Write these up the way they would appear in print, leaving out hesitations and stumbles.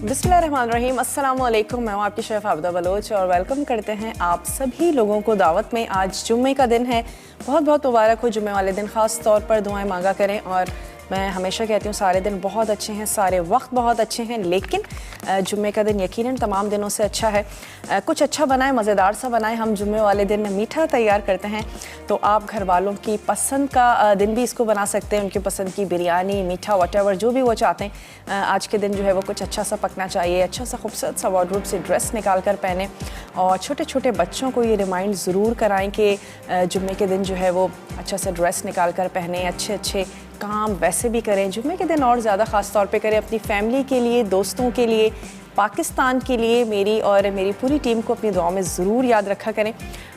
बिस्मिल्लाहिर्रहमानिर्रहीम, अस्सलाम वालेकुम। मैं हूँ आपकी शेफ़ आबिदा बलोच और वेलकम करते हैं आप सभी लोगों को दावत में। आज जुम्मे का दिन है, बहुत बहुत मुबारक हो जुम्मे वाले दिन। ख़ास तौर पर दुआएं मांगा करें और मैं हमेशा कहती हूँ सारे दिन बहुत अच्छे हैं, सारे वक्त बहुत अच्छे हैं, लेकिन जुम्मे का दिन यकीनन तमाम दिनों से अच्छा है। कुछ अच्छा बनाएं, मज़ेदार सा बनाएं। हम जुम्मे वाले दिन मीठा तैयार करते हैं, तो आप घर वालों की पसंद का दिन भी इसको बना सकते हैं। उनकी पसंद की बिरयानी, मीठा, वटेवर जो भी वो चाहते हैं। आज के दिन जो है वो कुछ अच्छा सा पकना चाहिए। अच्छा सा खूबसूरत सा वार्डरोब से ड्रेस निकाल कर पहने और छोटे छोटे बच्चों को ये रिमाइंड ज़रूर कराएं कि जुम्मे के दिन जो है वो अच्छा सा ड्रेस निकाल कर पहने, अच्छे अच्छे काम वैसे भी करें जुम्मे के दिन और ज़्यादा ख़ास तौर पे करें। अपनी फैमिली के लिए, दोस्तों के लिए, पाकिस्तान के लिए मेरी और मेरी पूरी टीम को अपनी दुआओं में ज़रूर याद रखा करें।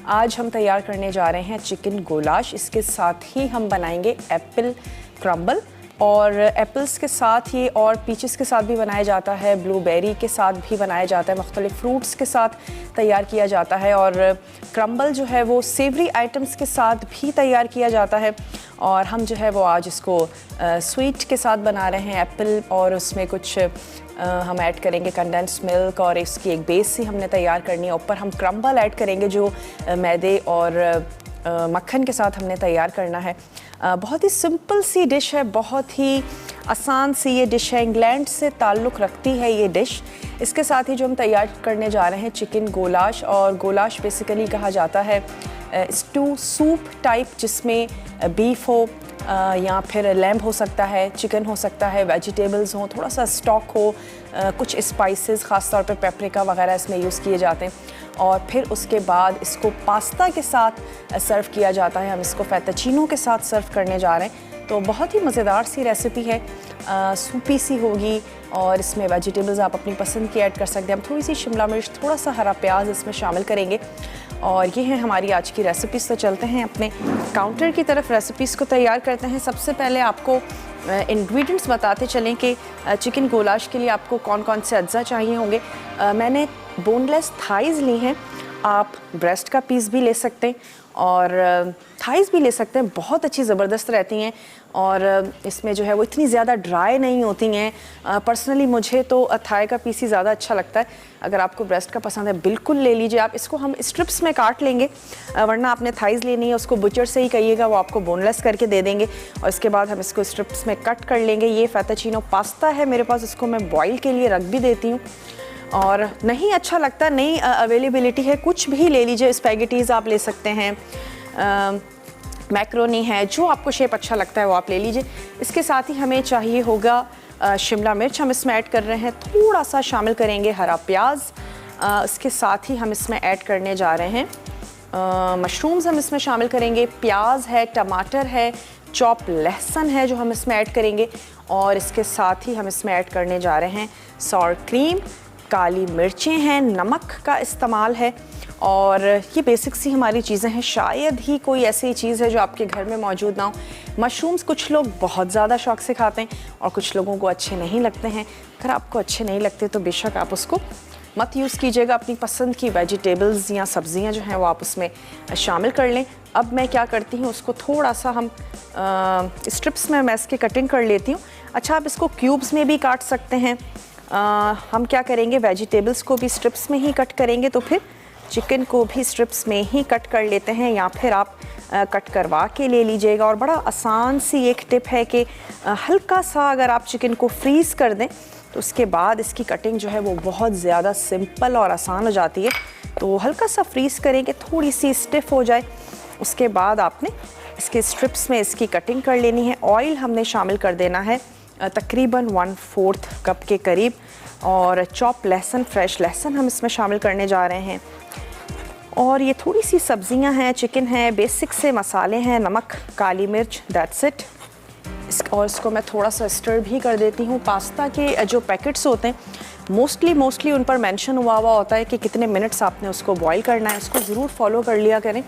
आज हम तैयार करने जा रहे हैं चिकन गोलाश। इसके साथ ही हम बनाएंगे एप्पल क्रम्बल, और एप्पल्स के साथ ही और पीचेस के साथ भी बनाया जाता है, ब्लूबेरी के साथ भी बनाया जाता है, मुख्तलिफ फ्रूट्स के साथ तैयार किया जाता है। और क्रम्बल जो है वो सेवरी आइटम्स के साथ भी तैयार किया जाता है। और हम जो है वो आज इसको स्वीट के साथ बना रहे हैं, एप्पल, और उसमें कुछ हम ऐड करेंगे कंडेंस्ड मिल्क और इसकी एक बेस ही हमने तैयार करनी है। ऊपर हम क्रम्बल ऐड करेंगे जो मैदे और मक्खन के साथ हमने तैयार करना है। बहुत ही सिंपल सी डिश है, बहुत ही आसान सी ये डिश है, इंग्लैंड से ताल्लुक़ रखती है ये डिश। इसके साथ ही जो हम तैयार करने जा रहे हैं चिकन गोलाश, और गोलाश बेसिकली कहा जाता है स्टू सूप टाइप, जिसमें बीफ हो या फिर लैम्ब हो सकता है, चिकन हो सकता है, वेजिटेबल्स हो, थोड़ा सा स्टॉक हो, कुछ स्पाइसेस ख़ास तौर पे पेपरिका वगैरह इसमें यूज़ किए जाते हैं। और फिर उसके बाद इसको पास्ता के साथ सर्व किया जाता है। हम इसको फेटाचीनो के साथ सर्व करने जा रहे हैं। तो बहुत ही मज़ेदार सी रेसिपी है, सूपी सी होगी, और इसमें वेजिटेबल्स आप अपनी पसंद की ऐड कर सकते हैं। हम थोड़ी सी शिमला मिर्च, थोड़ा सा हरा प्याज इसमें शामिल करेंगे। और ये है हमारी आज की रेसिपीज़। तो चलते हैं अपने काउंटर की तरफ, रेसिपीज़ को तैयार करते हैं। सबसे पहले आपको इंग्रेडिएंट्स बताते चलें कि चिकन गोलाश के लिए आपको कौन कौन से अज्जा चाहिए होंगे। मैंने बोनलेस थाइज़ ली हैं, आप ब्रेस्ट का पीस भी ले सकते हैं और थाइज़ भी ले सकते हैं, बहुत अच्छी ज़बरदस्त रहती हैं। और इसमें जो है वो इतनी ज़्यादा ड्राई नहीं होती हैं। पर्सनली मुझे तो थाई का पीस ही ज़्यादा अच्छा लगता है। अगर आपको ब्रेस्ट का पसंद है बिल्कुल ले लीजिए आप। इसको हम स्ट्रिप्स में काट लेंगे, वरना आपने थाइज़ लेनी है उसको बुचर से ही कहिएगा, वो आपको बोनलेस करके दे देंगे। और इसके बाद हम इसको स्ट्रिप्स में कट कर लेंगे। ये फेटाचीनो पास्ता है मेरे पास, इसको मैं बॉयल के लिए रख भी देती हूँ। और नहीं अच्छा लगता, नहीं अवेलेबिलिटी है, कुछ भी ले लीजिए। स्पैगेटीज़ आप ले सकते हैं, मैक्रोनी है, जो आपको शेप अच्छा लगता है वो आप ले लीजिए। इसके साथ ही हमें चाहिए होगा शिमला मिर्च, हम इसमें ऐड कर रहे हैं। थोड़ा सा शामिल करेंगे हरा प्याज। इसके साथ ही हम इसमें ऐड करने जा रहे हैं मशरूम्स, हम इसमें शामिल करेंगे। प्याज है, टमाटर है, चॉप लहसुन है जो हम इसमें ऐड करेंगे। और इसके साथ ही हम इसमें ऐड करने जा रहे हैं सॉर क्रीम, काली मिर्चें हैं, नमक का इस्तेमाल है। और ये बेसिक सी हमारी चीज़ें हैं, शायद ही कोई ऐसी चीज़ है जो आपके घर में मौजूद ना हो। मशरूम्स कुछ लोग बहुत ज़्यादा शौक से खाते हैं और कुछ लोगों को अच्छे नहीं लगते हैं। अगर आपको अच्छे नहीं लगते तो बेशक आप उसको मत यूज़ कीजिएगा। अपनी पसंद की वेजिटेबल्स या सब्ज़ियाँ जो हैं वो आप उसमें शामिल कर लें। अब मैं क्या करती हूँ, उसको थोड़ा सा हम स्ट्रिप्स में मैं इसकी कटिंग कर लेती हूँ। अच्छा, आप इसको क्यूब्स में भी काट सकते हैं। हम क्या करेंगे, वेजिटेबल्स को भी स्ट्रिप्स में ही कट करेंगे, तो फिर चिकन को भी स्ट्रिप्स में ही कट कर लेते हैं, या फिर आप कट करवा के ले लीजिएगा। और बड़ा आसान सी एक टिप है कि हल्का सा अगर आप चिकन को फ्रीज़ कर दें तो उसके बाद इसकी कटिंग जो है वो बहुत ज़्यादा सिंपल और आसान हो जाती है। तो हल्का सा फ्रीज़ करेंगे, थोड़ी सी स्टिफ हो जाए, उसके बाद आपने इसके स्ट्रिप्स में इसकी कटिंग कर लेनी है। ऑयल हमने शामिल कर देना है तकरीबन 1/4 कप के करीब। और चॉप लहसुन, फ्रेश लहसुन हम इसमें शामिल करने जा रहे हैं। और ये थोड़ी सी सब्जियां हैं, चिकन है, बेसिक से मसाले हैं, नमक, काली मिर्च, दैट्स इट। और इसको मैं थोड़ा सा स्टर भी कर देती हूँ। पास्ता के जो पैकेट्स होते हैं मोस्टली उन पर मेंशन हुआ होता है कि कितने मिनट्स आपने उसको बॉईल करना है। उसको ज़रूर फॉलो कर लिया करें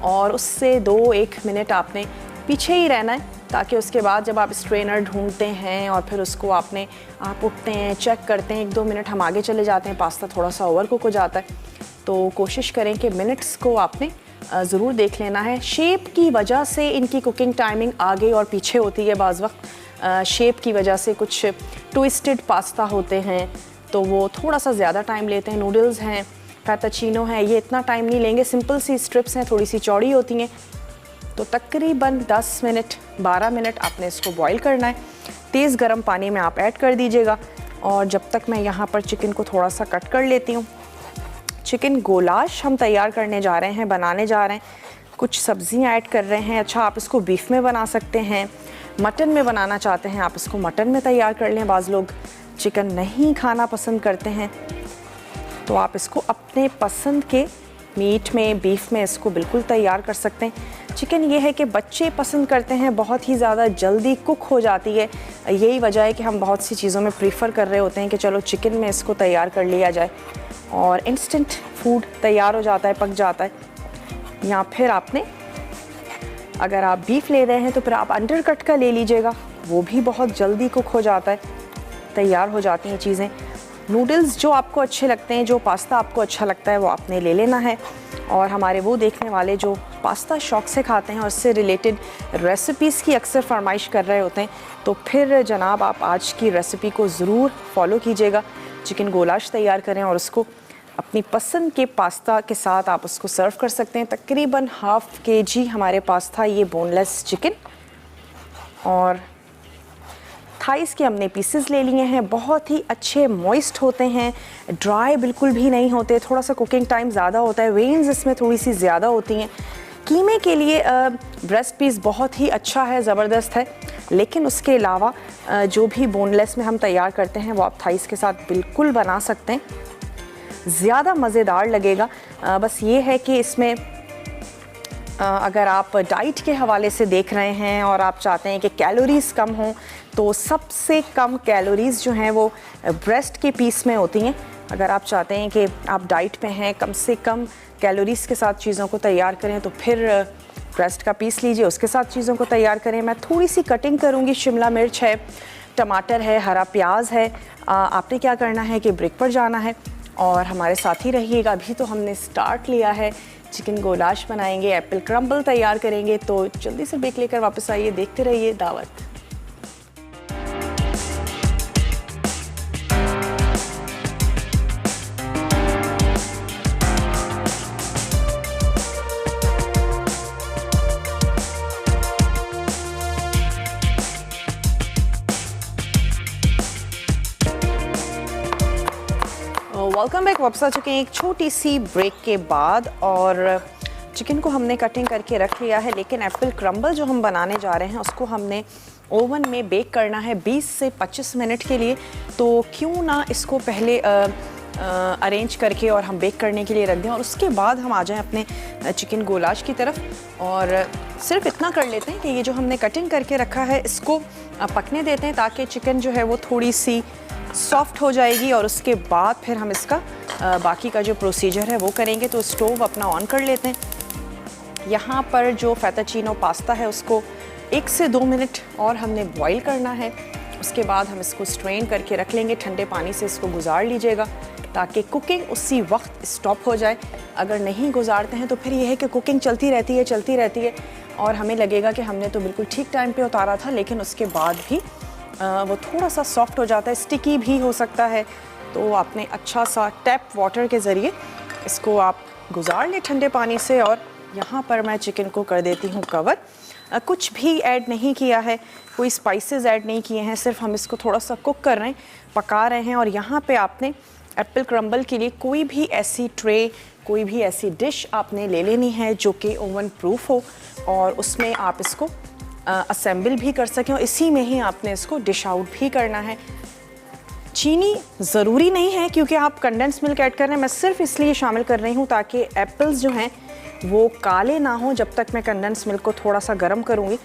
और उससे 2-1 मिनट आपने पीछे ही रहना है, ताकि उसके बाद जब आप स्ट्रेनर ढूंढते हैं और फिर उसको आप उठते हैं, चेक करते हैं, 1-2 मिनट हम आगे चले जाते हैं, पास्ता थोड़ा सा ओवर कुक हो जाता है। तो कोशिश करें कि मिनट्स को आपने ज़रूर देख लेना है। शेप की वजह से इनकी कुकिंग टाइमिंग आगे और पीछे होती है। बाज़ वक्त शेप की वजह से कुछ ट्विस्टेड पास्ता होते हैं, तो वो थोड़ा सा ज़्यादा टाइम लेते हैं। नूडल्स हैं, फैटाचीनो है, ये इतना टाइम नहीं लेंगे। सिंपल सी स्ट्रिप्स हैं, थोड़ी सी चौड़ी होती हैं, तो तकरीबन 10 मिनट 12 मिनट आपने इसको बॉईल करना है। तेज़ गर्म पानी में आप ऐड कर दीजिएगा। और जब तक मैं यहाँ पर चिकन को थोड़ा सा कट कर लेती हूँ। चिकन गोलाश हम तैयार करने जा रहे हैं, बनाने जा रहे हैं। कुछ सब्जियाँ ऐड कर रहे हैं। अच्छा, आप इसको बीफ में बना सकते हैं, मटन में बनाना चाहते हैं आप इसको मटन में तैयार कर लें। बाज़ लोग चिकन नहीं खाना पसंद करते हैं, तो आप इसको अपने पसंद के मीट में, बीफ में इसको बिल्कुल तैयार कर सकते हैं। चिकन ये है कि बच्चे पसंद करते हैं, बहुत ही ज़्यादा जल्दी कुक हो जाती है। यही वजह है कि हम बहुत सी चीज़ों में प्रीफर कर रहे होते हैं कि चलो चिकन में इसको तैयार कर लिया जाए और इंस्टेंट फूड तैयार हो जाता है, पक जाता है। या फिर आपने अगर आप बीफ ले रहे हैं तो फिर आप अंडर कट का ले लीजिएगा, वो भी बहुत जल्दी कुक हो जाता है, तैयार हो जाती हैं चीज़ें। नूडल्स जो आपको अच्छे लगते हैं, जो पास्ता आपको अच्छा लगता है वो आपने ले लेना है। और हमारे वो देखने वाले जो पास्ता शौक से खाते हैं और उससे रिलेटेड रेसिपीज़ की अक्सर फरमाइश कर रहे होते हैं, तो फिर जनाब आप आज की रेसिपी को ज़रूर फॉलो कीजिएगा। चिकन गोलाश तैयार करें और उसको अपनी पसंद के पास्ता के साथ आप उसको सर्व कर सकते हैं। तकरीबन ½ kg हमारे पास था ये बोनलेस चिकन, और थाइस के हमने पीसेस ले लिए हैं। बहुत ही अच्छे मॉइस्ट होते हैं, ड्राई बिल्कुल भी नहीं होते। थोड़ा सा कुकिंग टाइम ज़्यादा होता है, वेन्स इसमें थोड़ी सी ज़्यादा होती हैं। कीमे के लिए ब्रेस्ट पीस बहुत ही अच्छा है, ज़बरदस्त है, लेकिन उसके अलावा जो भी बोनलेस में हम तैयार करते हैं वो आप थाइस के साथ बिल्कुल बना सकते हैं, ज़्यादा मज़ेदार लगेगा। बस ये है कि इसमें अगर आप डाइट के हवाले से देख रहे हैं और आप चाहते हैं कि कैलोरीज़ कम हों, तो सबसे कम कैलोरीज़ जो हैं वो ब्रेस्ट के पीस में होती हैं। अगर आप चाहते हैं कि आप डाइट पे हैं, कम से कम कैलोरीज़ के साथ चीज़ों को तैयार करें, तो फिर ब्रेस्ट का पीस लीजिए, उसके साथ चीज़ों को तैयार करें। मैं थोड़ी सी कटिंग करूँगी, शिमला मिर्च है, टमाटर है, हरा प्याज है। आपने क्या करना है कि ब्रेक पर जाना है और हमारे साथ ही रहिएगा। अभी तो हमने स्टार्ट लिया है, चिकन गोलाश बनाएंगे, एप्पल क्रम्बल तैयार करेंगे, तो जल्दी से ब्रेक लेकर वापस आइए, देखते रहिए दावत। Welcome back. वापस आ चुके हैं एक छोटी सी ब्रेक के बाद, और चिकन को हमने कटिंग करके रख लिया है, लेकिन एप्पल क्रम्बल जो हम बनाने जा रहे हैं उसको हमने ओवन में बेक करना है 20 से 25 मिनट के लिए। तो क्यों ना इसको पहले अरेंज करके और हम बेक करने के लिए रख दें, और उसके बाद हम आ जाएं अपने चिकन गोलाश की तरफ। और सिर्फ इतना कर लेते हैं कि ये जो हमने कटिंग करके रखा है इसको पकने देते हैं, ताकि चिकन जो है वो थोड़ी सी सॉफ्ट हो जाएगी, और उसके बाद फिर हम इसका बाकी का जो प्रोसीजर है वो करेंगे। तो स्टोव अपना ऑन कर लेते हैं। यहाँ पर जो फैटाचीनो पास्ता है उसको 1 से 2 मिनट और हमने बॉईल करना है। उसके बाद हम इसको स्ट्रेन करके रख लेंगे, ठंडे पानी से इसको गुजार लीजिएगा ताकि कुकिंग उसी वक्त स्टॉप हो जाए। अगर नहीं गुजारते हैं तो फिर ये है कि कुकिंग चलती रहती है और हमें लगेगा कि हमने तो बिल्कुल ठीक टाइम पे उतारा था, लेकिन उसके बाद भी वो थोड़ा सा सॉफ्ट हो जाता है, स्टिकी भी हो सकता है। तो आपने अच्छा सा टैप वाटर के ज़रिए इसको आप गुजार लें ठंडे पानी से। और यहाँ पर मैं चिकन को कर देती हूँ कवर। कुछ भी ऐड नहीं किया है, कोई स्पाइसेस ऐड नहीं किए हैं, सिर्फ हम इसको थोड़ा सा कुक कर रहे हैं, पका रहे हैं। और यहाँ पे आपने एप्पल क्रम्बल के लिए कोई भी ऐसी ट्रे, कोई भी ऐसी डिश आपने ले लेनी है जो कि ओवन प्रूफ हो, और उसमें आप इसको असेंबल भी कर सकें, और इसी में ही आपने इसको डिश आउट भी करना है। चीनी ज़रूरी नहीं है क्योंकि आप कंडेंस मिल्क ऐड कर रहे हैं, मैं सिर्फ इसलिए शामिल कर रही हूँ ताकि एप्पल्स जो हैं वो काले ना हो जब तक मैं कंडेंस मिल्क को थोड़ा सा गर्म करूँगी।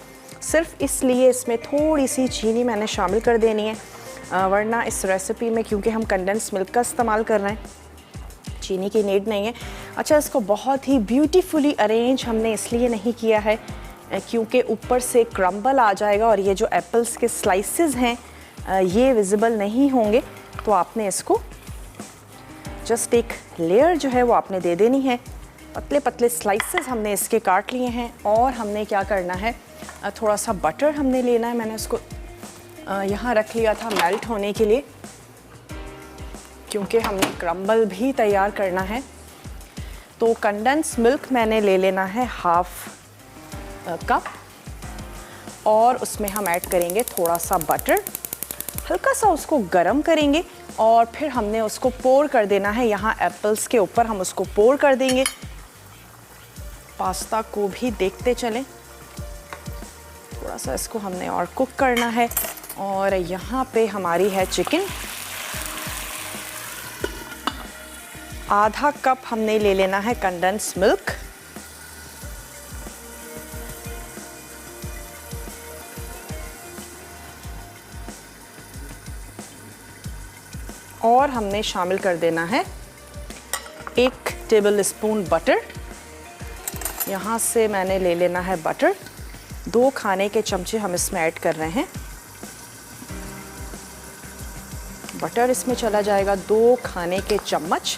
सिर्फ इसलिए इसमें थोड़ी सी चीनी मैंने शामिल कर देनी है, वरना इस रेसिपी में क्योंकि हम कंडेंस मिल्क का इस्तेमाल कर रहे हैं चीनी की नीड नहीं है। अच्छा, इसको बहुत ही ब्यूटीफुली अरेंज हमने इसलिए नहीं किया है क्योंकि ऊपर से क्रम्बल आ जाएगा और ये जो एप्पल्स के स्लाइसेस हैं ये विजिबल नहीं होंगे। तो आपने इसको जस्ट एक लेयर जो है वो आपने दे देनी है। पतले पतले स्लाइसेस हमने इसके काट लिए हैं, और हमने क्या करना है, थोड़ा सा बटर हमने लेना है। मैंने उसको यहाँ रख लिया था मेल्ट होने के लिए। क्योंकि हमने क्रम्बल भी तैयार करना है। तो कंडेंस मिल्क मैंने ले लेना है हाफ कप, और उसमें हम ऐड करेंगे थोड़ा सा बटर, हल्का सा उसको गरम करेंगे और फिर हमने उसको पोर कर देना है। यहाँ एप्पल्स के ऊपर हम उसको पोर कर देंगे। पास्ता को भी देखते चलें, थोड़ा सा इसको हमने और कुक करना है। और यहाँ पे हमारी है चिकन, आधा कप हमने ले लेना है कंडेंस मिल्क, और हमने शामिल कर देना है 1 टेबल स्पून बटर। यहाँ से मैंने ले लेना है बटर, 2 खाने के चमचे हम इसमें ऐड कर रहे हैं। बटर इसमें चला जाएगा 2 खाने के चम्मच।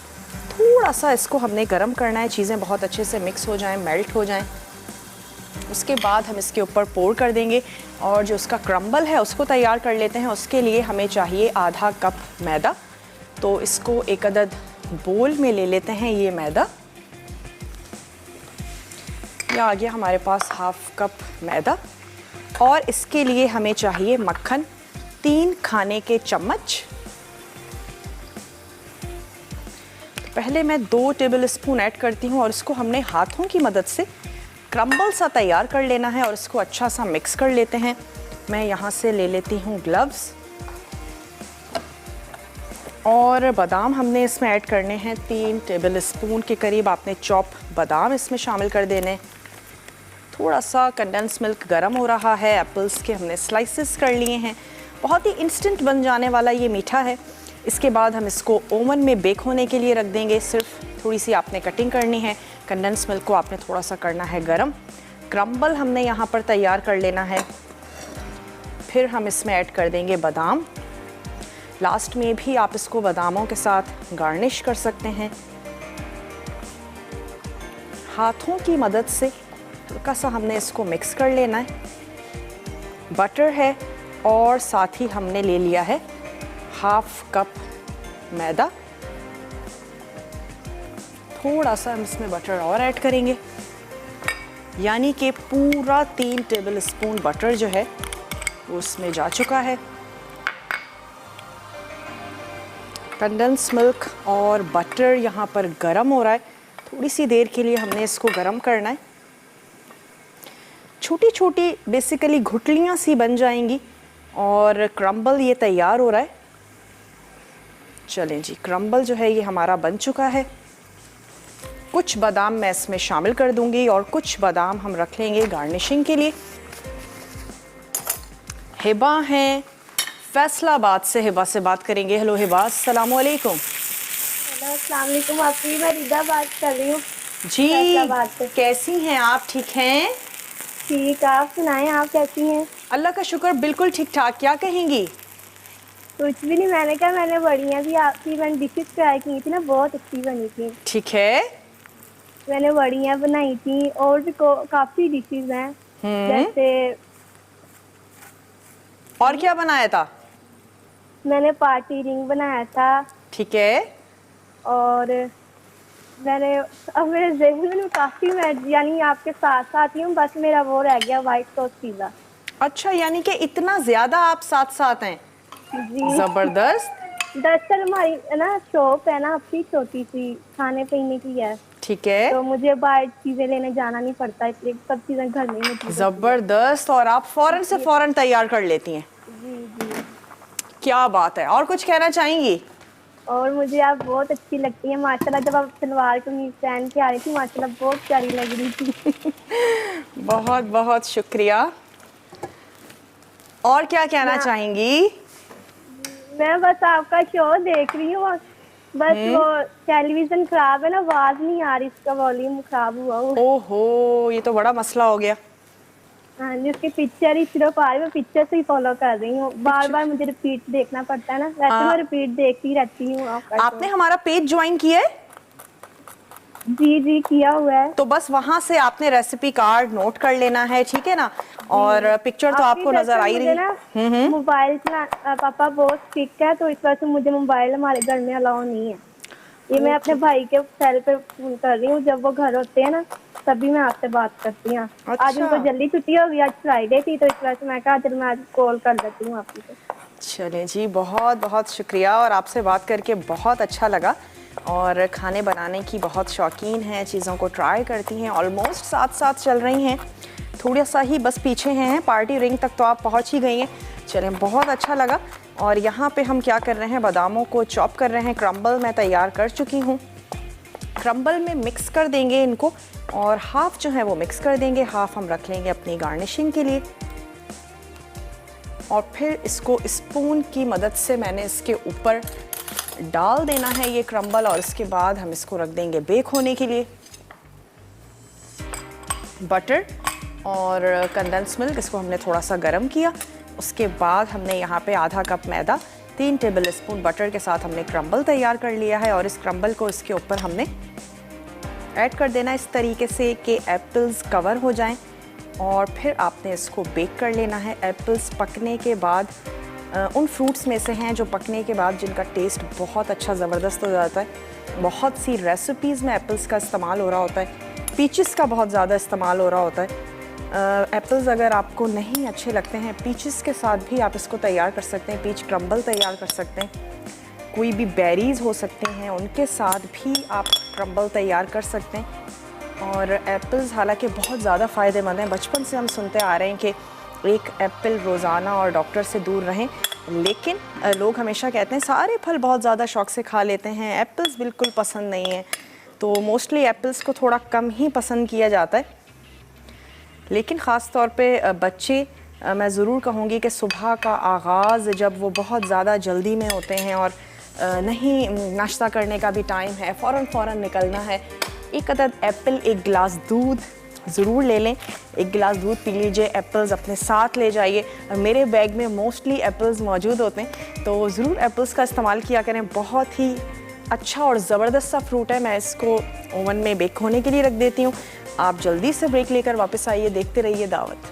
थोड़ा सा इसको हमने गरम करना है, चीज़ें बहुत अच्छे से मिक्स हो जाएं, मेल्ट हो जाएं। उसके बाद हम इसके ऊपर पोर कर देंगे और जो उसका क्रम्बल है उसको तैयार कर लेते हैं। उसके लिए हमें चाहिए आधा कप मैदा। तो इसको एक अदद बोल में ले लेते हैं ये मैदा। ये आ गया हमारे पास हाफ कप मैदा। और इसके लिए हमें चाहिए मक्खन 3 खाने के चम्मच। तो पहले मैं 2 टेबल स्पून ऐड करती हूँ और इसको हमने हाथों की मदद से क्रम्बल सा तैयार कर लेना है और इसको अच्छा सा मिक्स कर लेते हैं। मैं यहाँ से ले लेती हूँ ग्लव्स, और बादाम हमने इसमें ऐड करने हैं 3 टेबल स्पून के करीब। आपने चॉप बादाम इसमें शामिल कर देने। थोड़ा सा कंडेंस मिल्क गर्म हो रहा है, एप्पल्स के हमने स्लाइसेस कर लिए हैं। बहुत ही इंस्टेंट बन जाने वाला ये मीठा है। इसके बाद हम इसको ओवन में बेक होने के लिए रख देंगे। सिर्फ थोड़ी सी आपने कटिंग करनी है। कंडेंस मिल्क को आपने थोड़ा सा करना है गरम। क्रम्बल हमने यहाँ पर तैयार कर लेना है। फिर हम इसमें ऐड कर देंगे बादाम। लास्ट में भी आप इसको बादामों के साथ गार्निश कर सकते हैं। हाथों की मदद से हल्का सा हमने इसको मिक्स कर लेना है। बटर है और साथ ही हमने ले लिया है हाफ कप मैदा। थोड़ा सा हम इसमें बटर और ऐड करेंगे, यानी कि पूरा 3 टेबल स्पून बटर जो है वो उसमें जा चुका है। कंडेंस मिल्क और बटर यहाँ पर गरम हो रहा है। थोड़ी सी देर के लिए हमने इसको गरम करना है। छोटी छोटी बेसिकली घुटलियाँ सी बन जाएंगी और क्रम्बल ये तैयार हो रहा है। चलें जी, क्रम्बल जो है ये हमारा बन चुका है। कुछ बादाम मैं इसमें शामिल कर दूंगी और कुछ बादाम हम रख लेंगे गार्निशिंग के लिए। हिबा हैं फैसलाबाद से, हिबा से बात करेंगे। हेलो हिबा, अस्सलाम वालेकुम। हेलो, अस्सलाम वालेकुम। आपकी मैं रिदा बात कर रही हूँ जी, फैसलाबाद से। कैसी हैं आप? ठीक हैं? ठीक, आप सुनाएं, आप कैसी हैं? अल्लाह का शुक्र, बिल्कुल ठीक ठाक। क्या कहेंगी? कुछ भी नहीं, मैंने कहा मैंने बढ़िया भी आपकी मैंने डिशेस ट्राई की थी ना, बहुत अच्छी बनी थी। ठीक है, मैंने बढ़िया बनाई थी और भी काफ़ी डिशेस हैं। जैसे और क्या बनाया था? मैंने पार्टी रिंग बनाया था। ठीक है, और मैंने अब मेरे ज़हन में काफ़ी, मैं यानी आपके साथ साथ ही हूँ, बस मेरा वो रह गया वाइट सॉस पिज़्ज़ा। अच्छा, यानी कि इतना ज़्यादा आप साथ साथ हैं। जी, ज़बरदस्त। दरअसल हमारी ना शॉप है ना अपनी, छोटी सी खाने पीने की है। ठीक है, तो मुझे बाहर चीजें लेने जाना नहीं पड़ता, इसलिए सब चीजें घर में ही मौजूद होती हैं। ज़बरदस्त। और आप फौरन से फौरन तैयार कर लेती हैं। जी जी। क्या बात है। और कुछ कहना चाहेंगी? और मुझे आप बहुत अच्छी लगती हैं माशाल्लाह। जब आप सलवार कमीज पहन के आ रही थी माशाल्लाह, बहुत प्यारी लग रही थी। बहुत बहुत शुक्रिया। और क्या कहना चाहेंगी? मैं बस आपका शो देख रही हूँ, बस वो टेलीविजन खराब है ना, आवाज नहीं आ रही, इसका वॉल्यूम खराब हुआ वो। ओहो, ये तो बड़ा मसला हो गया। हाँ जी, उसकी पिक्चर ही सिर्फ आ रही, मैं पिक्चर से ही फॉलो कर रही हूँ। बार बार मुझे रिपीट देखना पड़ता है ना, वैसे मैं रिपीट देखती रहती हूँ। आपने हमारा पेज ज्वाइन किया है? जी जी किया हुआ है। तो बस वहां से आपने रेसिपी कार्ड नोट कर लेना है, ठीक है ना। और पिक्चर तो आपको नजर आ ही रही। ना मोबाइल पापा बहुत स्ट्रिक्ट है, तो इस वजह से मुझे मोबाइल हमारे घर में अलाउ नहीं है। ये मैं अपने भाई के सेल पे फोन कर रही हूँ, जब वो घर होते हैं ना तभी मैं आपसे बात करती हूँ। आज उनको जल्दी छुट्टी हो गई, आज फ्राइडे थी, तो इस वजह से मैं कहा चल मैं आज कॉल कर देती हूँ आपको। चलिए जी, बहुत बहुत शुक्रिया, और आपसे बात करके बहुत अच्छा लगा। और खाने बनाने की बहुत शौकीन हैं, चीज़ों को ट्राई करती हैं, ऑलमोस्ट साथ साथ चल रही हैं, थोड़ा सा ही बस पीछे हैं, पार्टी रिंग तक तो आप पहुंच ही गई हैं। चलें, बहुत अच्छा लगा। और यहाँ पे हम क्या कर रहे हैं, बादामों को चॉप कर रहे हैं। क्रम्बल मैं तैयार कर चुकी हूँ, क्रम्बल में मिक्स कर देंगे इनको, और हाफ जो है वो मिक्स कर देंगे, हाफ हम रख लेंगे अपनी गार्निशिंग के लिए। और फिर इसको स्पून की मदद से मैंने इसके ऊपर डाल देना है ये क्रम्बल, और इसके बाद हम इसको रख देंगे बेक होने के लिए। बटर और कंडेंस मिल्क, इसको हमने थोड़ा सा गर्म किया। उसके बाद हमने यहाँ पे आधा कप मैदा, 3 टेबल स्पून बटर के साथ हमने क्रम्बल तैयार कर लिया है, और इस क्रम्बल को इसके ऊपर हमने ऐड कर देना इस तरीके से कि एप्पल्स कवर हो जाएं। और फिर आपने इसको बेक कर लेना है। एप्पल्स पकने के बाद उन फ्रूट्स में से हैं जो पकने के बाद जिनका टेस्ट बहुत अच्छा ज़बरदस्त हो जाता है। बहुत सी रेसिपीज़ में एप्पल्स का इस्तेमाल हो रहा होता है, पीचेस का बहुत ज़्यादा इस्तेमाल हो रहा होता है। एप्पल्स अगर आपको नहीं अच्छे लगते हैं, पीचेस के साथ भी आप इसको तैयार कर सकते हैं, पीच क्रम्बल तैयार कर सकते हैं। कोई भी बेरीज़ हो सकते हैं, उनके साथ भी आप क्रम्बल तैयार कर सकते हैं। और एप्पल्स हालांकि बहुत ज़्यादा फ़ायदेमंद हैं। बचपन से हम सुनते आ रहे हैं कि एक एप्पल रोज़ाना और डॉक्टर से दूर रहें, लेकिन लोग हमेशा कहते हैं सारे फल बहुत ज़्यादा शौक से खा लेते हैं, एप्पल्स बिल्कुल पसंद नहीं है। तो मोस्टली एप्पल्स को थोड़ा कम ही पसंद किया जाता है। लेकिन ख़ास तौर पे बच्चे, मैं ज़रूर कहूँगी कि सुबह का आगाज़ जब वो बहुत ज़्यादा जल्दी में होते हैं और नहीं नाश्ता करने का भी टाइम है, फ़ौरन निकलना है, एक अदद एप्पल, एक गिलास दूध ज़रूर ले लें। एक गिलास दूध पी लीजिए, एप्पल्स अपने साथ ले जाइए। मेरे बैग में मोस्टली एप्पल्स मौजूद होते हैं, तो ज़रूर एप्पल्स का इस्तेमाल किया करें। बहुत ही अच्छा और ज़बरदस्त सा फ्रूट है। मैं इसको ओवन में बेक होने के लिए रख देती हूँ। आप जल्दी से ब्रेक लेकर वापस आइए, देखते रहिए दावत।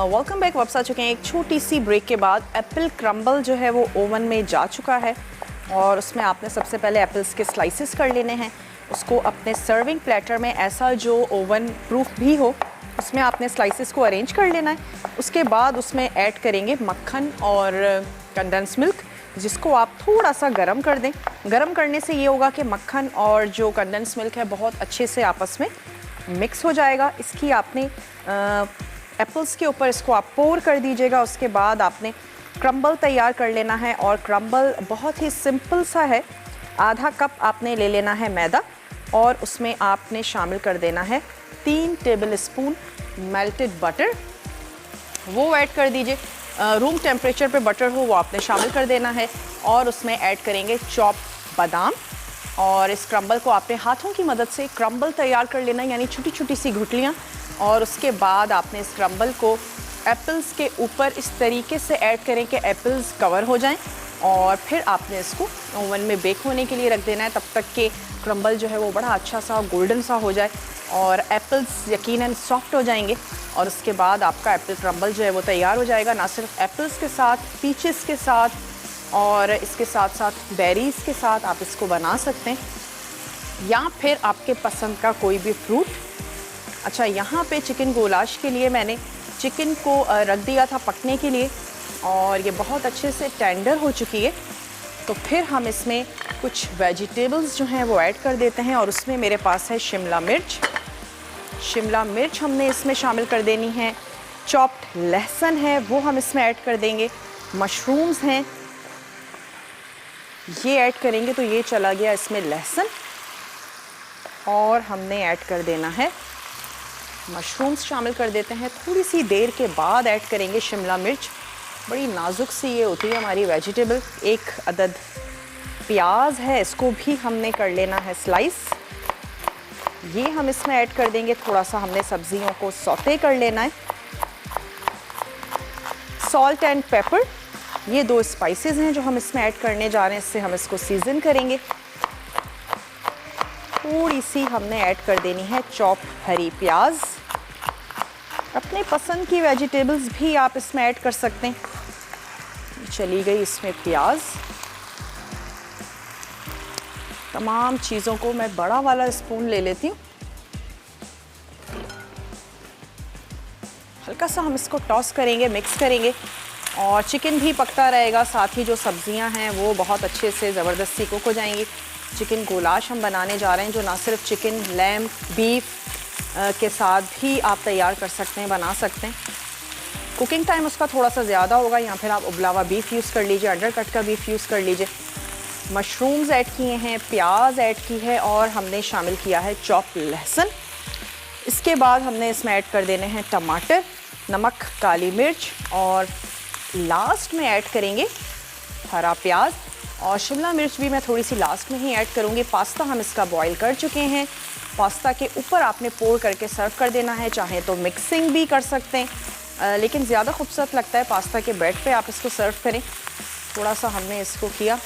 वेलकम बैक, वापस आ चुके हैं एक छोटी सी ब्रेक के बाद। एप्पल क्रम्बल जो है वो ओवन में जा चुका है, और उसमें आपने सबसे पहले एप्पल्स के स्लाइसेस कर लेने हैं। उसको अपने सर्विंग प्लेटर में, ऐसा जो ओवन प्रूफ भी हो, उसमें आपने स्लाइसेस को अरेंज कर लेना है। उसके बाद उसमें ऐड करेंगे मक्खन और कंडेंस मिल्क, जिसको आप थोड़ा सा गर्म कर दें। गर्म करने से ये होगा कि मक्खन और जो कंडेंस मिल्क है बहुत अच्छे से आपस में मिक्स हो जाएगा। इसकी आपने एप्पल्स के ऊपर इसको आप पोर कर दीजिएगा। उसके बाद आपने क्रम्बल तैयार कर लेना है, और क्रम्बल बहुत ही सिंपल सा है। आधा कप आपने ले लेना है मैदा, और उसमें आपने शामिल कर देना है 3 टेबल स्पून मेल्टेड बटर, वो ऐड कर दीजिए। रूम टेम्परेचर पे बटर हो वो आपने शामिल कर देना है, और उसमें ऐड करेंगे चॉप बादाम। और इस क्रम्बल को आपने हाथों की मदद से क्रम्बल तैयार कर लेना है, यानी छोटी छोटी सी गुठलियाँ। और उसके बाद आपने इस क्रम्बल को एप्पल्स के ऊपर इस तरीके से ऐड करें कि एप्पल्स कवर हो जाएं, और फिर आपने इसको ओवन में बेक होने के लिए रख देना है, तब तक कि क्रम्बल जो है वो बड़ा अच्छा सा गोल्डन सा हो जाए और एप्पल्स यकीनन सॉफ्ट हो जाएंगे। और उसके बाद आपका एप्पल क्रम्बल जो है वो तैयार हो जाएगा, ना सिर्फ एप्पल्स के साथ, पीचेस के साथ, और इसके साथ साथ बेरीज़ के साथ आप इसको बना सकते हैं, या फिर आपके पसंद का कोई भी फ्रूट। अच्छा, यहाँ पे चिकन गोलाश के लिए मैंने चिकन को रख दिया था पकने के लिए, और ये बहुत अच्छे से टेंडर हो चुकी है। तो फिर हम इसमें कुछ वेजिटेबल्स जो हैं वो ऐड कर देते हैं, और उसमें मेरे पास है शिमला मिर्च। शिमला मिर्च हमने इसमें शामिल कर देनी है। चॉप्ड लहसुन है वो हम इसमें ऐड कर देंगे। मशरूम्स हैं, ये ऐड करेंगे, तो ये चला गया इसमें लहसुन, और हमने ऐड कर देना है मशरूम्स शामिल कर देते हैं। थोड़ी सी देर के बाद ऐड करेंगे शिमला मिर्च। बड़ी नाजुक सी ये होती है हमारी वेजिटेबल। एक अदद प्याज है, इसको भी हमने कर लेना है स्लाइस। ये हम इसमें ऐड कर देंगे। थोड़ा सा हमने सब्जियों को सौते कर लेना है। सॉल्ट एंड पेपर, ये 2 स्पाइसेस हैं जो हम इसमें ऐड करने जा रहे हैं। इससे हम इसको सीजन करेंगे। थोड़ी सी हमने ऐड कर देनी है चॉप हरी प्याज। अपने पसंद की वेजिटेबल्स भी आप इसमें ऐड कर सकते हैं। चली गई इसमें प्याज। तमाम चीज़ों को मैं बड़ा वाला स्पून ले लेती हूँ। हल्का सा हम इसको टॉस करेंगे, मिक्स करेंगे और चिकन भी पकता रहेगा। साथ ही जो सब्जियां हैं वो बहुत अच्छे से ज़बरदस्ती कुक हो जाएंगी। चिकन गोलाश हम बनाने जा रहे हैं जो ना सिर्फ चिकन, लैम्ब, बीफ के साथ भी आप तैयार कर सकते हैं, बना सकते हैं। कुकिंग टाइम उसका थोड़ा सा ज़्यादा होगा, या फिर आप उबला हुआ बीफ यूज़ कर लीजिए, अंडर कट का बीफ यूज़ कर लीजिए। मशरूम्स ऐड किए हैं, प्याज ऐड की है और हमने शामिल किया है चॉप लहसुन। इसके बाद हमने इसमें ऐड कर देने हैं टमाटर, नमक, काली मिर्च और लास्ट में ऐड करेंगे हरा प्याज और शिमला मिर्च भी मैं थोड़ी सी लास्ट में ही ऐड करूँगी। पास्ता हम इसका बॉईल कर चुके हैं। पास्ता के ऊपर आपने पोर करके सर्व कर देना है। चाहे तो मिक्सिंग भी कर सकते हैं, लेकिन ज़्यादा खूबसूरत लगता है पास्ता के ब्रेड पे आप इसको सर्व करें। थोड़ा सा हमने इसको किया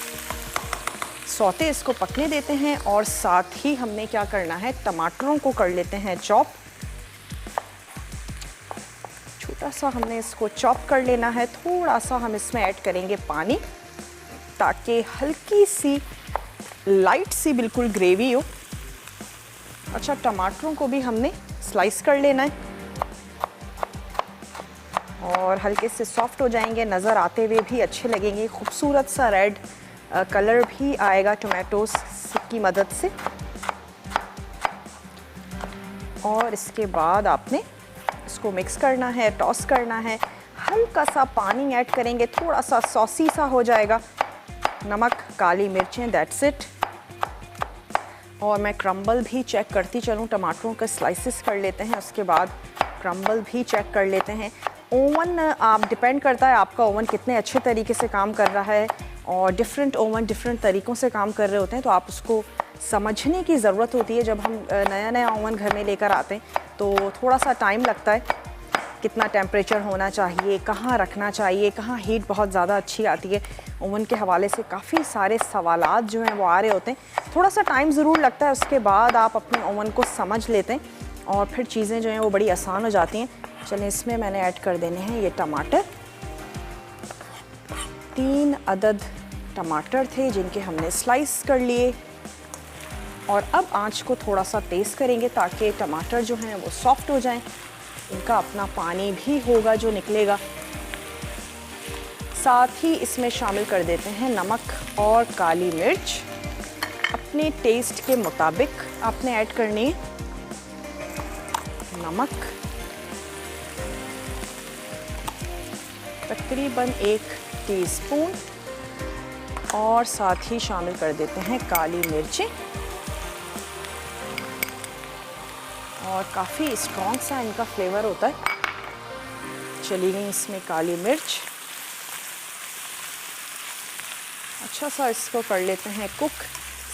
सौते, इसको पकने देते हैं और साथ ही हमने क्या करना है, टमाटरों को कर लेते हैं चॉप। छोटा सा हमने इसको चॉप कर लेना है। थोड़ा सा हम इसमें ऐड करेंगे पानी ताकि हल्की सी लाइट सी बिल्कुल ग्रेवी हो। अच्छा, टमाटरों को भी हमने स्लाइस कर लेना है और हल्के से सॉफ्ट हो जाएंगे, नज़र आते हुए भी अच्छे लगेंगे। खूबसूरत सा रेड कलर भी आएगा टोमेटोस की मदद से। और इसके बाद आपने इसको मिक्स करना है, टॉस करना है। हल्का सा पानी ऐड करेंगे, थोड़ा सा सॉसी सा हो जाएगा। नमक, काली मिर्चें, दैट्स इट। और मैं क्रम्बल भी चेक करती चलूँ, टमाटरों के स्लाइसेस कर लेते हैं, उसके बाद क्रम्बल भी चेक कर लेते हैं। ओवन आप डिपेंड करता है आपका ओवन कितने अच्छे तरीके से काम कर रहा है और डिफरेंट ओवन डिफरेंट तरीक़ों से काम कर रहे होते हैं, तो आप उसको समझने की ज़रूरत होती है। जब हम नया ओवन घर में लेकर आते हैं तो थोड़ा सा टाइम लगता है, कितना टेम्परेचर होना चाहिए, कहाँ रखना चाहिए, कहाँ हीट बहुत ज़्यादा अच्छी आती है। ओवन के हवाले से काफ़ी सारे सवालात जो हैं वो आ रहे होते हैं। थोड़ा सा टाइम ज़रूर लगता है, उसके बाद आप अपने ओवन को समझ लेते हैं और फिर चीज़ें जो हैं वो बड़ी आसान हो जाती हैं। चलिए, इसमें मैंने ऐड कर देने हैं ये टमाटर। 3 अदद टमाटर थे जिनके हमने स्लाइस कर लिए और अब आंच को थोड़ा सा तेज़ करेंगे ताकि टमाटर जो हैं वो सॉफ्ट हो जाएं। इनका अपना पानी भी होगा जो निकलेगा। साथ ही इसमें शामिल कर देते हैं नमक और काली मिर्च। अपने टेस्ट के मुताबिक आपने ऐड करनी है। नमक तकरीबन 1 टीस्पून और साथ ही शामिल कर देते हैं काली मिर्चें और काफ़ी स्ट्रॉन्ग सा इनका फ्लेवर होता है। चली गई इसमें काली मिर्च। अच्छा सा इसको कर लेते हैं कुक।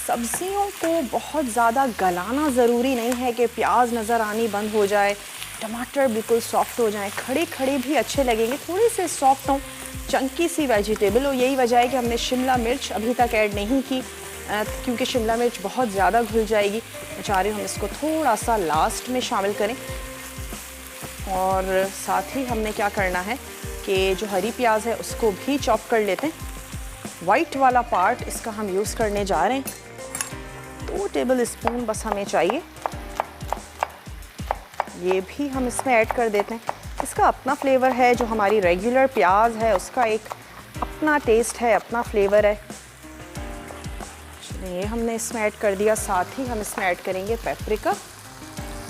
सब्जियों को बहुत ज़्यादा गलाना ज़रूरी नहीं है कि प्याज नज़र आनी बंद हो जाए, टमाटर बिल्कुल सॉफ्ट हो जाएं। खड़े खड़े भी अच्छे लगेंगे, थोड़े से सॉफ्ट हों, चंकी सी वेजिटेबल हो। यही वजह है कि हमने शिमला मिर्च अभी तक ऐड नहीं की क्योंकि शिमला मिर्च बहुत ज़्यादा घुल जाएगी। मैं चाह रही हूँ हम इसको थोड़ा सा लास्ट में शामिल करें। और साथ ही हमने क्या करना है कि जो हरी प्याज है उसको भी चॉप कर लेते हैं। वाइट वाला पार्ट इसका हम यूज़ करने जा रहे हैं। 2 टेबल स्पून बस हमें चाहिए। ये भी हम इसमें ऐड कर देते हैं। इसका अपना फ्लेवर है, जो हमारी रेगुलर प्याज है उसका एक अपना टेस्ट है, अपना फ्लेवर है। ये हमने इसमें ऐड कर दिया। साथ ही हम इसमें ऐड करेंगे पेपरिका।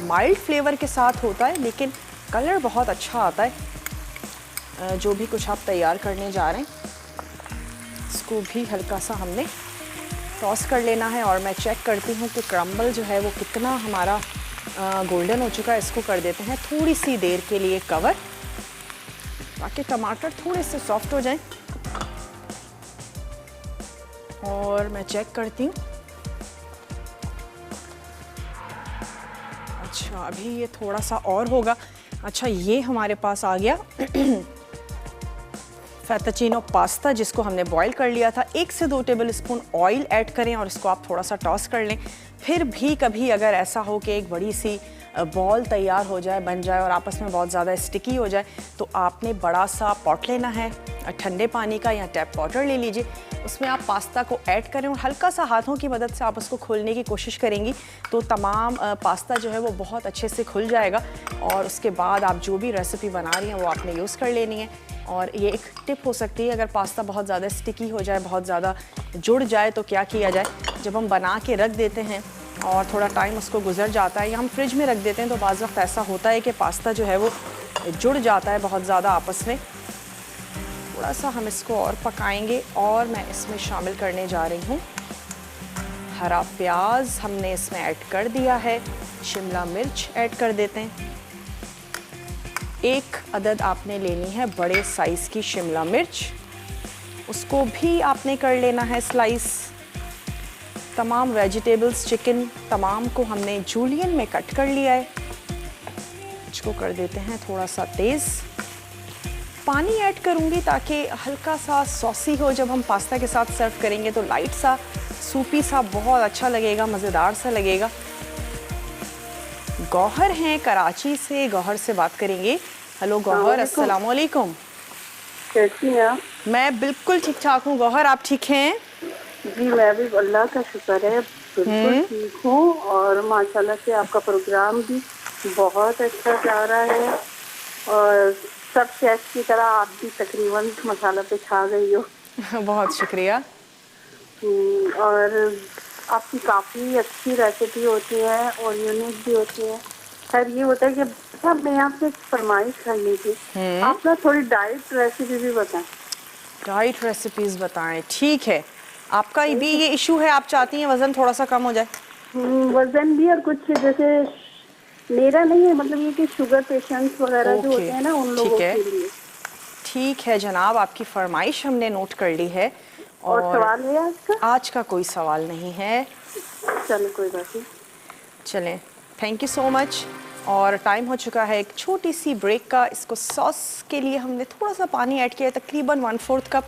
माइल्ड फ्लेवर के साथ होता है लेकिन कलर बहुत अच्छा आता है। जो भी कुछ आप तैयार करने जा रहे हैं इसको भी हल्का सा हमने टॉस कर लेना है। और मैं चेक करती हूँ कि क्रम्बल जो है वो कितना हमारा गोल्डन हो चुका है। इसको कर देते हैं थोड़ी सी देर के लिए कवर ताकि टमाटर थोड़े से सॉफ्ट हो जाएं। और मैं चेक करती हूँ अच्छा, अभी ये थोड़ा सा और होगा। अच्छा, ये हमारे पास आ गया फेटाचीनो पास्ता, जिसको हमने बॉईल कर लिया था। 1 से 2 टेबल स्पून ऑयल ऐड करें और इसको आप थोड़ा सा टॉस कर लें। फिर भी कभी अगर ऐसा हो कि एक बड़ी सी बॉल तैयार हो जाए, बन जाए और आपस में बहुत ज़्यादा स्टिकी हो जाए, तो आपने बड़ा सा पॉट लेना है ठंडे पानी का, या टैप वाटर ले लीजिए। उसमें आप पास्ता को ऐड करें और हल्का सा हाथों की मदद से आप उसको खोलने की कोशिश करेंगी तो तमाम पास्ता जो है वो बहुत अच्छे से खुल जाएगा। और उसके बाद आप जो भी रेसिपी बना रही हैं वो आपने यूज़ कर लेनी है। और ये एक टिप हो सकती है, अगर पास्ता बहुत ज़्यादा स्टिकी हो जाए, बहुत ज़्यादा जुड़ जाए, तो क्या किया जाए, जब हम बना के रख देते हैं और थोड़ा टाइम उसको गुजर जाता है या हम फ्रिज में रख देते हैं, तो बाज़ वक्त ऐसा होता है कि पास्ता जो है वो जुड़ जाता है बहुत ज़्यादा आपस में। थोड़ा सा हम इसको और पकाएंगे और मैं इसमें शामिल करने जा रही हूँ हरा प्याज, हमने इसमें ऐड कर दिया है। शिमला मिर्च ऐड कर देते हैं। 1 अदद आपने लेनी है बड़े साइज़ की शिमला मिर्च, उसको भी आपने कर लेना है स्लाइस। तमाम वेजिटेबल्स, चिकन तमाम को हमने जूलियन में कट कर लिया है। इसको कर देते हैं थोड़ा सा तेज़। पानी ऐड करूँगी ताकि हल्का सा सॉसी हो, जब हम पास्ता के साथ सर्व करेंगे तो लाइट सा सूपी सा बहुत अच्छा लगेगा, मज़ेदार सा लगेगा। गौहर हैं कराची से, गौहर से बात करेंगे। हेलो गौहर, अस्सलाम वालेकुम। कैसी हैं आप? मैं बिल्कुल ठीक ठाक हूँ गौहर, आप ठीक हैं? जी मैं भी, अल्लाह का शुक्र है, बिल्कुल ठीक हूँ। और माशाल्लाह से आपका प्रोग्राम भी बहुत अच्छा जा रहा है और सब शेफ की तरह आप भी तकरीबन मसाला पे छा गई हो। बहुत शुक्रिया। और आपकी काफ़ी अच्छी रेसिपी होती है और यूनिक भी होती है। खैर ये होता है कि अच्छा, मैं आपसे एक फरमाइश करनी थी, आप ना थोड़ी डाइट रेसिपी भी बताएं। डाइट रेसिपीज़ बताएं, ठीक है। आपका भी ये इशू है, आप चाहती हैं वज़न थोड़ा सा कम हो जाए? वजन भी और कुछ जैसे मेरा नहीं है, मतलब ये कि शुगर पेशेंट्स वगैरह जो होते हैं ना, उन लोगों के लिए। ठीक है जनाब, आपकी फरमाइश हमने नोट कर ली है। और सवाल है आज का? आज का कोई सवाल नहीं है। चलो कोई बात नहीं। चलें, थैंक यू सो मच। और टाइम हो चुका है एक छोटी सी ब्रेक का। इसको सॉस के लिए हमने थोड़ा सा पानी ऐड किया है, तकरीबन 1/4 कप।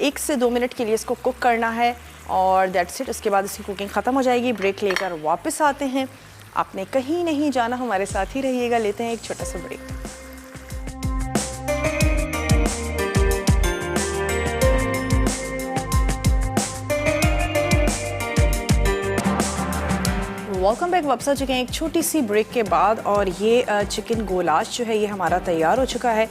1 से 2 मिनट के लिए इसको कुक करना है और दैट्स इट। उसके बाद इसकी कुकिंग ख़त्म हो जाएगी। ब्रेक लेकर वापस आते हैं। आपने कहीं नहीं जाना, हमारे साथ ही रहिएगा। लेते हैं एक छोटा सा ब्रेक। Welcome back. वापस आ चुके हैं एक छोटी सी ब्रेक के बाद। और ये चिकन गोलाश जो है ये हमारा तैयार हो चुका है।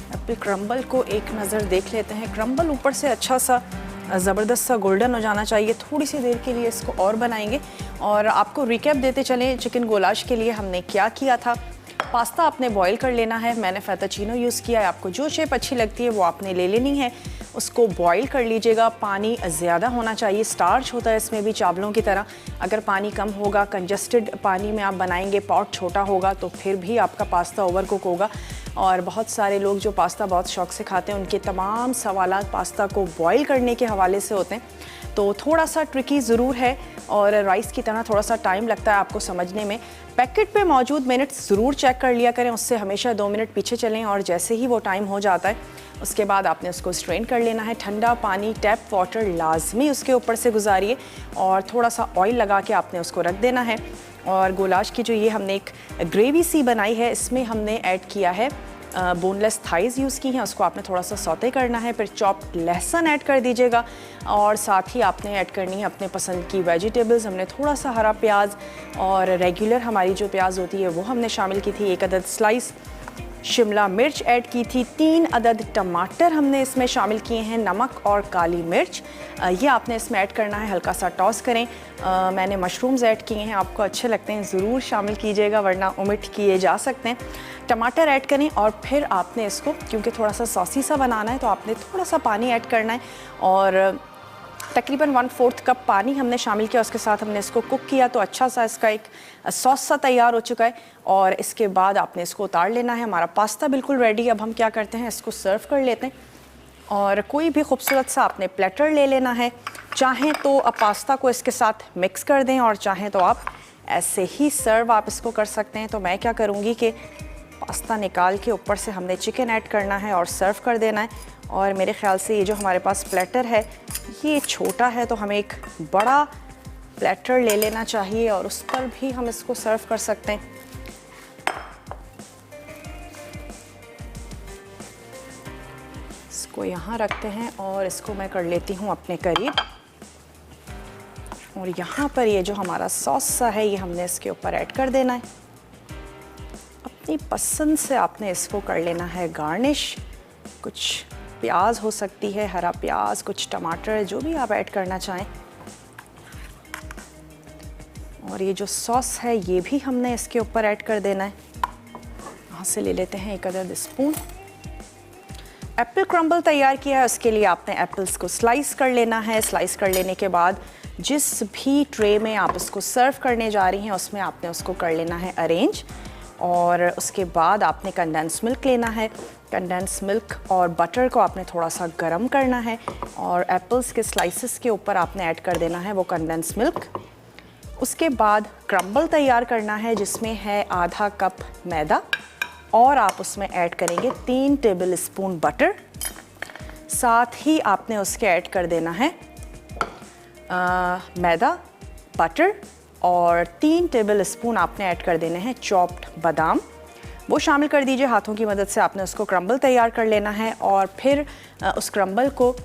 अब क्रम्बल को एक नज़र देख लेते हैं। क्रम्बल ऊपर से अच्छा सा ज़बरदस्त सा गोल्डन हो जाना चाहिए। थोड़ी सी देर के लिए इसको और बनाएंगे और आपको रिकैप देते चलें चिकन गोलाश के लिए हमने क्या किया था। पास्ता आपने बॉईल कर लेना है। मैंने फेटाचीनो यूज़ किया है। आपको जो शेप अच्छी लगती है वो आपने ले लेनी है। उसको बॉईल कर लीजिएगा। पानी ज़्यादा होना चाहिए, स्टार्च होता है इसमें भी चावलों की तरह। अगर पानी कम होगा, कंजस्टेड पानी में आप बनाएंगे, पॉट छोटा होगा, तो फिर भी आपका पास्ता ओवर कुक होगा। और बहुत सारे लोग जो पास्ता बहुत शौक से खाते हैं, उनके तमाम सवालात पास्ता को बॉईल करने के हवाले से होते हैं। तो थोड़ा सा ट्रिकी ज़रूर है और राइस की तरह थोड़ा सा टाइम लगता है आपको समझने में। पैकेट पे मौजूद मिनट्स ज़रूर चेक कर लिया करें, उससे हमेशा 2 मिनट पीछे चलें। और जैसे ही वो टाइम हो जाता है उसके बाद आपने उसको स्ट्रेन कर लेना है। ठंडा पानी, टैप वाटर लाजमी उसके ऊपर से गुजारिए और थोड़ा सा ऑयल लगा के आपने उसको रख देना है। और गोलाश की जो ये हमने एक ग्रेवी सी बनाई है, इसमें हमने ऐड किया है बोनलेस थाइज़ यूज़ की हैं, उसको आपने थोड़ा सा सौते करना है। फिर चॉप्ड लहसुन ऐड कर दीजिएगा और साथ ही आपने ऐड करनी है अपने पसंद की वेजिटेबल्स। हमने थोड़ा सा हरा प्याज और रेगुलर हमारी जो प्याज होती है वो हमने शामिल की थी। 1 अदद स्लाइस शिमला मिर्च ऐड की थी। 3 अदद टमाटर हमने इसमें शामिल किए हैं। नमक और काली मिर्च ये आपने इसमें ऐड करना है। हल्का सा टॉस करें। मैंने मशरूम्स ऐड किए हैं, आपको अच्छे लगते हैं ज़रूर शामिल कीजिएगा, वरना ओमिट किए जा सकते हैं। टमाटर ऐड करें और फिर आपने इसको, क्योंकि थोड़ा सा सॉसी सा बनाना है, तो आपने थोड़ा सा पानी ऐड करना है और तकरीबन 1/4 कप पानी हमने शामिल किया। उसके साथ हमने इसको कुक किया तो अच्छा सा इसका एक सॉस सा तैयार हो चुका है। और इसके बाद आपने इसको उतार लेना है। हमारा पास्ता बिल्कुल रेडी है। अब हम क्या करते हैं, इसको सर्व कर लेते हैं। और कोई भी खूबसूरत सा आपने प्लेटर ले लेना है। चाहें तो आप पास्ता को इसके साथ मिक्स कर दें और चाहें तो आप ऐसे ही सर्व आप इसको कर सकते हैं। तो मैं क्या करूँगी कि पास्ता निकाल के ऊपर से हमने चिकन ऐड करना है और सर्व कर देना है। और मेरे ख्याल से ये जो हमारे पास प्लेटर है ये छोटा है, तो हमें एक बड़ा प्लेटर ले लेना चाहिए और उस पर भी हम इसको सर्व कर सकते हैं। इसको यहाँ रखते हैं और इसको मैं कर लेती हूँ अपने करीब। और यहाँ पर ये जो हमारा सॉस सा है ये हमने इसके ऊपर ऐड कर देना है। अपनी पसंद से आपने इसको कर लेना है गार्निश। कुछ प्याज हो सकती है, हरा प्याज, कुछ टमाटर, जो भी आप ऐड करना चाहें। और ये जो सॉस है ये भी हमने इसके ऊपर ऐड कर देना है। यहाँ से ले लेते हैं 1 अदद स्पून। एप्पल क्रम्बल तैयार किया है, उसके लिए आपने एप्पल्स को स्लाइस कर लेना है। स्लाइस कर लेने के बाद जिस भी ट्रे में आप उसको सर्व करने जा रही हैं उसमें आपने उसको कर लेना है अरेंज। और उसके बाद आपने कंडेंस मिल्क लेना है। कंडेंस मिल्क और बटर को आपने थोड़ा सा गर्म करना है और एप्पल्स के स्लाइसेस के ऊपर आपने ऐड कर देना है वो कंडेंस मिल्क। उसके बाद क्रम्बल तैयार करना है जिसमें है आधा कप मैदा और आप उसमें ऐड करेंगे 3 टेबल स्पून बटर। साथ ही आपने उसके ऐड कर देना है मैदा, बटर और 3 टेबल स्पून आपने ऐड कर देने हैं चॉप्ड बादाम। वो शामिल कर दीजिए। हाथों की मदद से आपने उसको क्रम्बल तैयार कर लेना है और फिर उस क्रम्बल को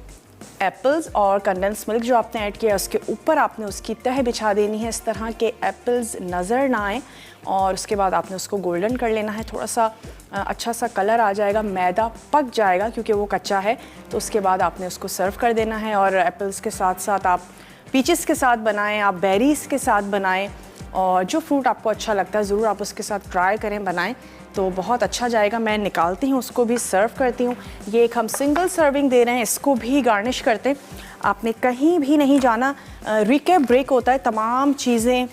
एप्पल्स और कंडेंस मिल्क जो आपने ऐड किया उसके ऊपर आपने उसकी तह बिछा देनी है। इस तरह के एप्पल्स नज़र ना आए और उसके बाद आपने उसको गोल्डन कर लेना है। थोड़ा सा अच्छा सा कलर आ जाएगा, मैदा पक जाएगा क्योंकि वो कच्चा है। तो उसके बाद आपने उसको सर्व कर देना है। और एप्पल्स के साथ साथ आप पीचेस के साथ बनाएं, आप बेरीज़ के साथ बनाएं और जो फ्रूट आपको अच्छा लगता है ज़रूर आप उसके साथ ट्राई करें, बनाएं तो बहुत अच्छा जाएगा। मैं निकालती हूँ, उसको भी सर्व करती हूँ। ये एक हम सिंगल सर्विंग दे रहे हैं, इसको भी गार्निश करते हैं। आपने कहीं भी नहीं जाना, रिकैप ब्रेक होता है, तमाम चीज़ें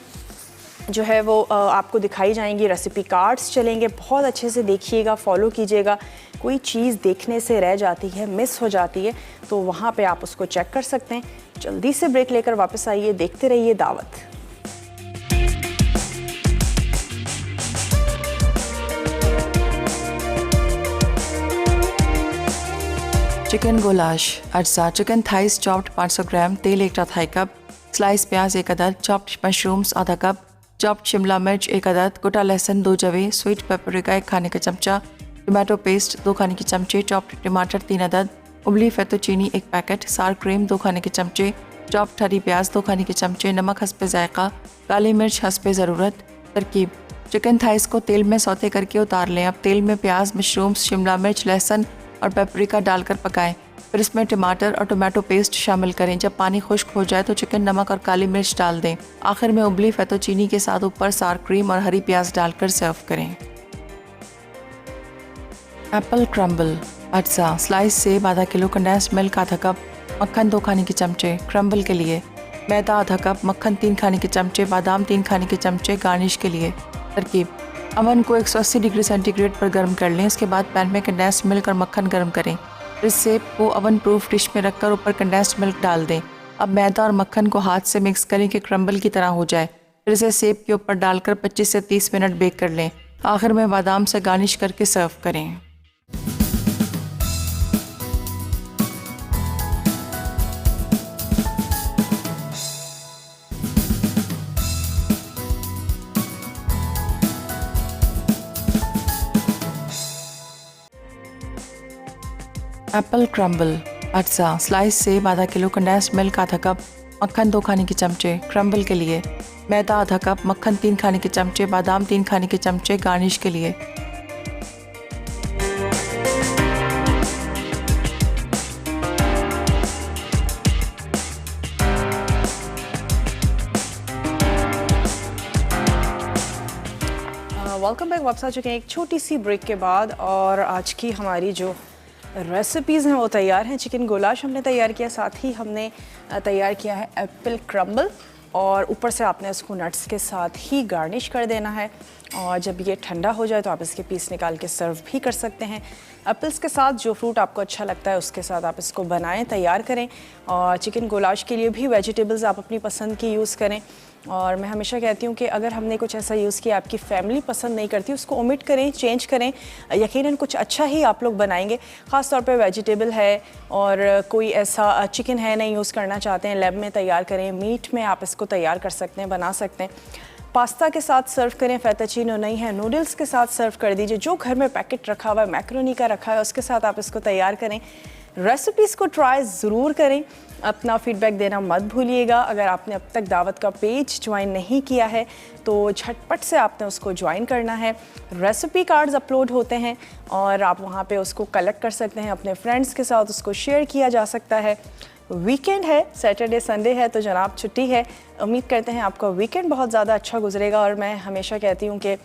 जो है वो आपको दिखाई जाएंगी, रेसिपी कार्ड्स चलेंगे, बहुत अच्छे से देखिएगा, फॉलो कीजिएगा। कोई चीज़ देखने से रह जाती है, मिस हो जाती है तो वहाँ पे आप उसको चेक कर सकते हैं। जल्दी से ब्रेक लेकर वापस आइए, देखते रहिए दावत। चिकन गोलाश अज्जा चिकन थाइस चॉप्ड 500 ग्राम, तेल 1/4 कप, स्लाइस प्याज 1 अदद, चॉप्ड मशरूम्स आधा कप, चॉप्ड शिमला मिर्च 1 अदद, गोटा लहसुन 2 जवे, स्वीट पेपरिका 1 खाने का चमचा, टमाटो पेस्ट 2 खाने के चमचे, चॉप्ड टमाटर 3 अदद, उबली फेटोचीनी 1 पैकेट, सार क्रीम 2 खाने के चमचे, चॉप्ड हरी प्याज 2 खाने के चमचे, नमक हस्बे जायका, काली मिर्च हस्बे ज़रूरत। तरकीब: चिकन थाइस को तेल में सौते करके उतार लें। अब तेल में प्याज, मशरूम्स, शिमला मिर्च, लहसुन और पेपरिका डालकर पकाएं। फिर इसमें टमाटर और टोमेटो पेस्ट शामिल करें। जब पानी खुश्क हो जाए तो चिकन, नमक और काली मिर्च डाल दें। आखिर में उबली फेटोचीनी के साथ ऊपर सार क्रीम और हरी प्याज डालकर सर्व करें। एप्पल क्रम्बल अज्जा स्लाइस सेब आधा किलो, कंडेंस्ड मिल्क आधा कप, मक्खन 2 खाने के चमचे। क्रम्बल के लिए मैदा आधा कप, मक्खन 3 खाने के चमचे, बादाम 3 खाने के चमचे। गार्निश के लिए तरकीब: अवन को 180 डिग्री सेंटीग्रेड पर गर्म कर लें। इसके बाद पैन में कंडेंस्ड मिल्क और मक्खन गर्म करें। फिर सेब को अवन प्रूफ डिश में रखकर ऊपर कंडेंस्ड मिल्क डाल दें। अब मैदा और मक्खन को हाथ से मिक्स करें कि क्रम्बल की तरह हो जाए। फिर इसे सेब के ऊपर डालकर 25 से 30 मिनट बेक कर लें। आखिर में बादाम से गार्निश करके सर्व करें। एप्पल क्रम्बल अज्जा स्लाइस सेब आधा किलो, कंडेंस्ड मिल्क आधा कप, मक्खन 2 खाने के चमचे। क्रम्बल के लिए मैदा आधा कप, मक्खन 3 खाने के चमचे, बादाम 3 खाने के चमचे। गार्निश के लिए वेलकम बैक। वापस आ चुके हैं एक छोटी सी ब्रेक के बाद और आज की हमारी जो रेसिपीज़ हैं वो तैयार हैं। चिकन गोलाश हमने तैयार किया, साथ ही हमने तैयार किया है एप्पल क्रम्बल और ऊपर से आपने इसको नट्स के साथ ही गार्निश कर देना है। और जब ये ठंडा हो जाए तो आप इसके पीस निकाल के सर्व भी कर सकते हैं। एप्पल्स के साथ जो फ्रूट आपको अच्छा लगता है उसके साथ आप इसको बनाएं, तैयार करें। और चिकन गोलाश के लिए भी वेजिटेबल्स आप अपनी पसंद की यूज़ करें। और मैं हमेशा कहती हूँ कि अगर हमने कुछ ऐसा यूज़ किया आपकी फैमिली पसंद नहीं करती, उसको ओमिट करें, चेंज करें। यकीनन कुछ अच्छा ही आप लोग बनाएंगे। ख़ास तौर पे वेजिटेबल है और कोई ऐसा चिकन है नहीं यूज़ करना चाहते हैं, लैब में तैयार करें। मीट में आप इसको तैयार कर सकते हैं, बना सकते हैं। पास्ता के साथ सर्व करें, फेटाचीनो नहीं है, नूडल्स के साथ सर्व कर दीजिए। जो घर में पैकेट रखा हुआ है, मैक्रोनी का रखा है, उसके साथ आप इसको तैयार करें। रेसिपीज़ को ट्राई ज़रूर करें, अपना फीडबैक देना मत भूलिएगा। अगर आपने अब तक दावत का पेज ज्वाइन नहीं किया है तो झटपट से आपने उसको ज्वाइन करना है। रेसिपी कार्ड्स अपलोड होते हैं और आप वहाँ पे उसको कलेक्ट कर सकते हैं, अपने फ्रेंड्स के साथ उसको शेयर किया जा सकता है। वीकेंड है, सैटरडे संडे है, तो जनाब छुट्टी है। उम्मीद करते हैं आपका वीकेंड बहुत ज़्यादा अच्छा गुजरेगा। और मैं हमेशा कहती हूँ कि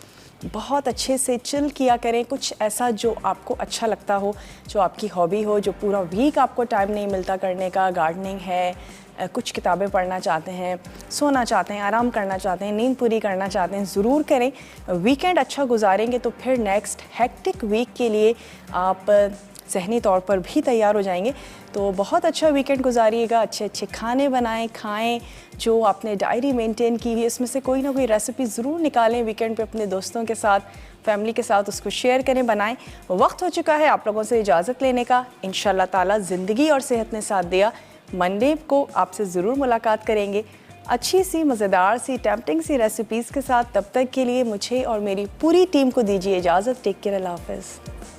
बहुत अच्छे से चिल किया करें, कुछ ऐसा जो आपको अच्छा लगता हो, जो आपकी हॉबी हो, जो पूरा वीक आपको टाइम नहीं मिलता करने का। गार्डनिंग है, कुछ किताबें पढ़ना चाहते हैं, सोना चाहते हैं, आराम करना चाहते हैं, नींद पूरी करना चाहते हैं, ज़रूर करें। वीकेंड अच्छा गुजारेंगे तो फिर नेक्स्ट हेक्टिक वीक के लिए आप ज़हनी तौर पर भी तैयार हो जाएंगे। तो बहुत अच्छा वीकेंड गुजारिएगा, अच्छे अच्छे खाने बनाएं, खाएं। जो आपने डायरी मेंटेन की है इसमें से कोई ना कोई रेसिपी ज़रूर निकालें वीकेंड पे, अपने दोस्तों के साथ, फैमिली के साथ उसको शेयर करें, बनाएं। वक्त हो चुका है आप लोगों से इजाज़त लेने का। इंशाल्लाह ताला ज़िंदगी और सेहत ने साथ दिया, मंडे को आपसे ज़रूर मुलाकात करेंगे अच्छी सी, मज़ेदार सी, टेम्पटिंग सी रेसिपीज़ के साथ। तब तक के लिए मुझे और मेरी पूरी टीम को दीजिए इजाज़त। टेक केयर, अल्लाह हाफ़िज़।